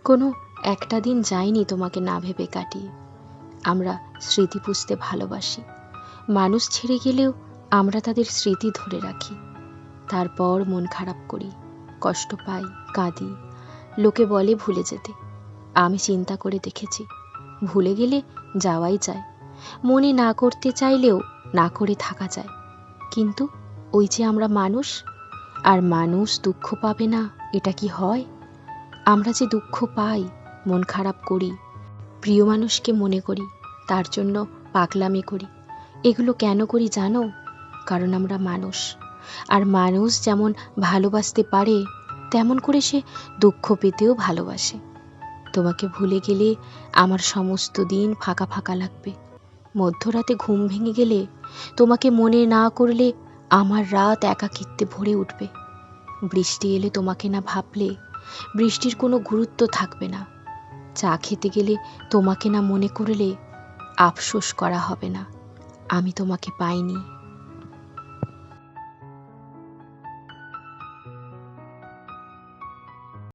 কোনো একটা দিন যায়নি তোমাকে না ভেবে কাটিয়ে। আমরা স্মৃতি পুষতে ভালোবাসি। মানুষ ছেড়ে গেলেও আমরা তাদের স্মৃতি ধরে রাখি। তারপর মন খারাপ করি, কষ্ট পাই, কাঁদি। লোকে বলে ভুলে যেতে। আমি চিন্তা করে দেখেছি, ভুলে গেলে যাওয়াই যায়। মনে না করতে চাইলেও না করে থাকা যায়। কিন্তু ওই যে আমরা মানুষ, আর মানুষ দুঃখ পাবে না এটা কি হয়? আমরা যে দুঃখ পাই, মন খারাপ করি, প্রিয় মানুষকে মনে করি, তার জন্য পাগলামি করি, এগুলো কেন করি জানো? কারণ আমরা মানুষ। আর মানুষ যেমন ভালোবাসতে পারে, তেমন করে সে দুঃখ পেতেও ভালোবাসে। তোমাকে ভুলে গেলে আমার সমস্ত দিন ফাঁকা ফাঁকা লাগবে। মধ্যরাতে ঘুম ভেঙে গেলে, তোমাকে মনে না করলে আমার রাত একাকিত্বে ভরে উঠবে। বৃষ্টি এলে তোমাকে না ভাবলে বৃষ্টির কোনো গুরুত্ব থাকবে না। চা খেতে গেলে তোমাকে না মনে করলে আফসোস করা হবে না, আমি তোমাকে পাইনি।